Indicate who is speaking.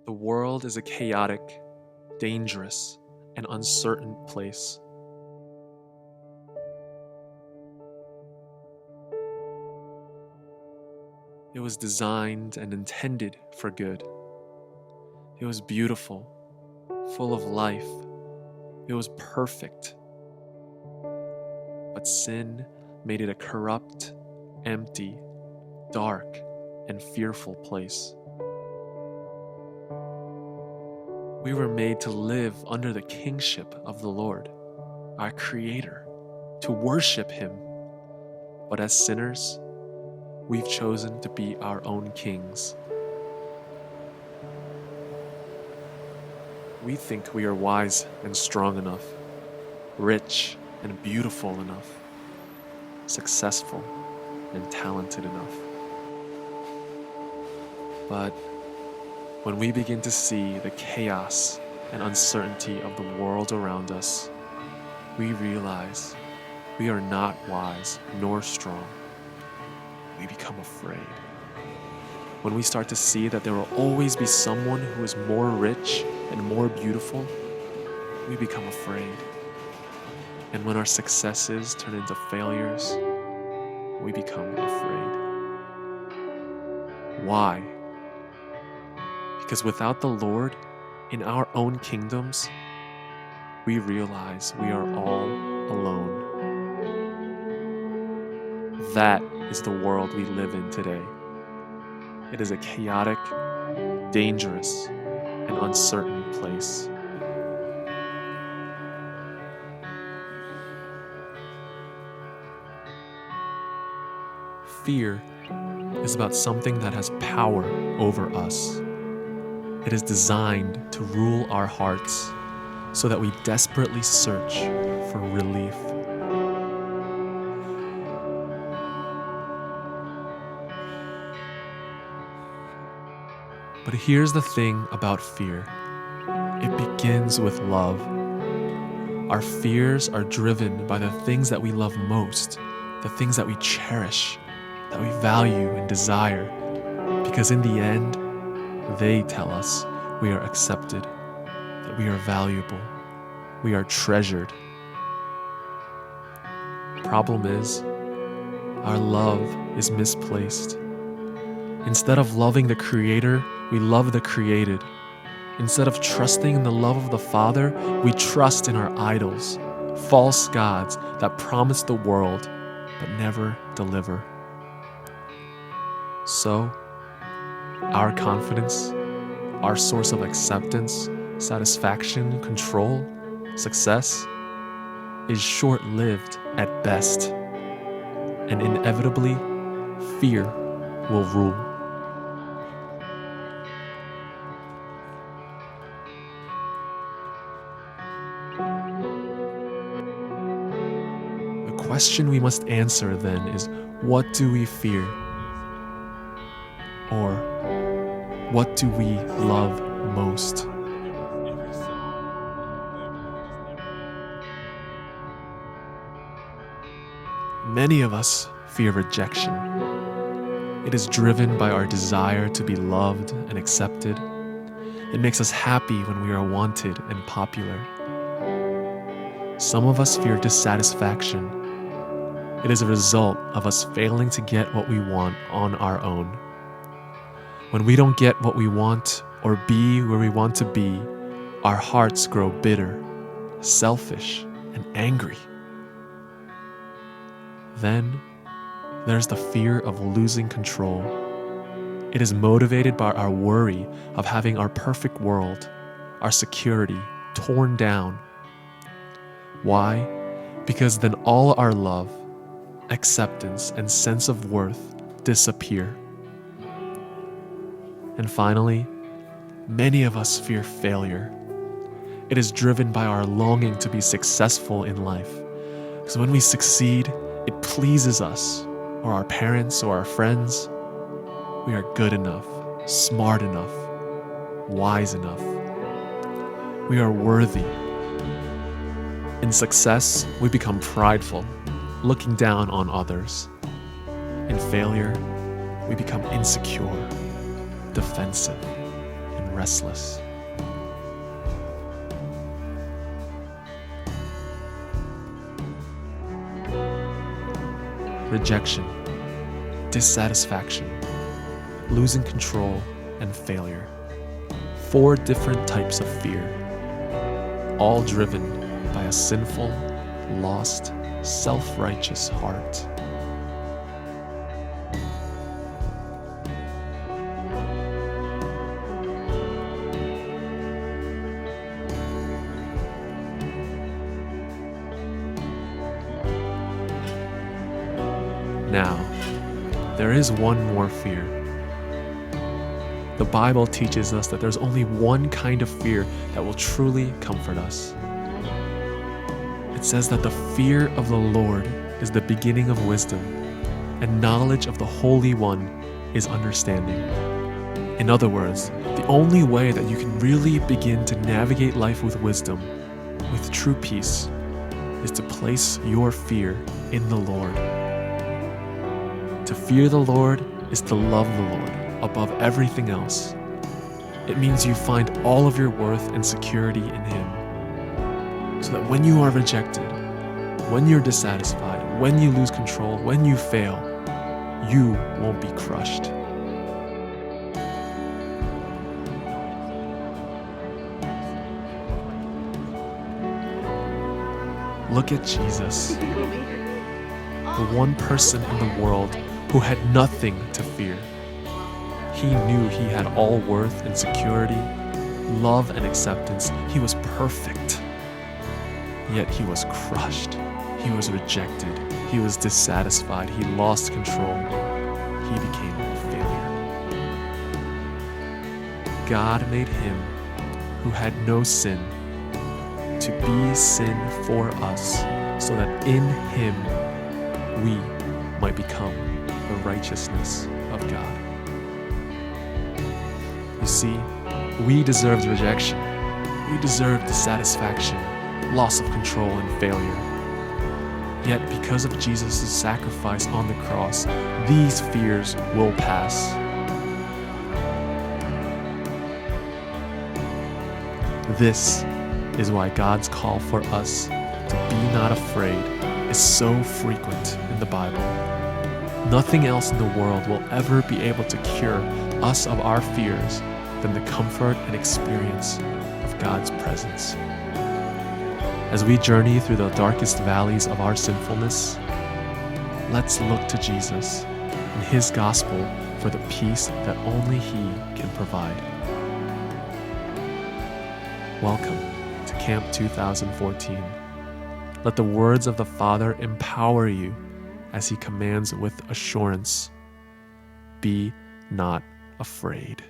Speaker 1: The world is a chaotic, dangerous, and uncertain place. It was designed and intended for good. It was beautiful, full of life. It was perfect. But sin made it a corrupt, empty, dark, and fearful place. We were made to live under the kingship of the Lord, our Creator, to worship Him. But as sinners, we've chosen to be our own kings. We think we are wise and strong enough, rich and beautiful enough, successful and talented enough. But when we begin to see the chaos and uncertainty of the world around us, we realize we are not wise nor strong. We become afraid. When we start to see that there will always be someone who is more rich and more beautiful, we become afraid. And when our successes turn into failures, we become afraid. Why? Because without the Lord in our own kingdoms, we realize we are all alone. That is the world we live in today. It is a chaotic, dangerous, and uncertain place. Fear is about something that has power over us. It is designed to rule our hearts so that we desperately search for relief. But here's the thing about fear. It begins with love. Our fears are driven by the things that we love most, the things that we cherish, that we value and desire, because in the end, they tell us we are accepted, that we are valuable, we are treasured. Problem is, our love is misplaced. Instead of loving the Creator, we love the created. Instead of trusting in the love of the Father, we trust in our idols, false gods that promise the world but never deliver. So, our confidence, our source of acceptance, satisfaction, control, success, is short-lived at best, and inevitably, fear will rule. The question we must answer then is, what do we fear? Or, what do we love most? Many of us fear rejection. It is driven by our desire to be loved and accepted. It makes us happy when we are wanted and popular. Some of us fear dissatisfaction. It is a result of us failing to get what we want on our own. When we don't get what we want or be where we want to be, our hearts grow bitter, selfish, and angry. Then there's the fear of losing control. It is motivated by our worry of having our perfect world, our security, torn down. Why? Because then all our love, acceptance, and sense of worth disappear. And finally, many of us fear failure. It is driven by our longing to be successful in life. So when we succeed, it pleases us, or our parents, or our friends. We are good enough, smart enough, wise enough. We are worthy. In success, we become prideful, looking down on others. In failure, we become insecure, defensive, and restless. Rejection, dissatisfaction, losing control, and failure. 4 different types of fear, all driven by a sinful, lost, self-righteous heart. Now, there is one more fear. The Bible teaches us that there's only one kind of fear that will truly comfort us. It says that the fear of the Lord is the beginning of wisdom, and knowledge of the Holy One is understanding. In other words, the only way that you can really begin to navigate life with wisdom, with true peace, is to place your fear in the Lord. To fear the Lord is to love the Lord above everything else. It means you find all of your worth and security in Him, so that when you are rejected, when you're dissatisfied, when you lose control, when you fail, you won't be crushed. Look at Jesus, the one person in the world who had nothing to fear. He knew he had all worth and security, love and acceptance. He was perfect. Yet he was crushed. He was rejected. He was dissatisfied. He lost control. He became a failure. God made him who had no sin to be sin for us, so that in him we might become the righteousness of God. You see, we deserved rejection. We deserved dissatisfaction, loss of control, and failure. Yet because of Jesus' sacrifice on the cross, these fears will pass. This is why God's call for us to be not afraid is so frequent in the Bible. Nothing else in the world will ever be able to cure us of our fears than the comfort and experience of God's presence. As we journey through the darkest valleys of our sinfulness, let's look to Jesus and His gospel for the peace that only He can provide. Welcome to Camp 2014. Let the words of the Father empower you as He commands with assurance, be not afraid.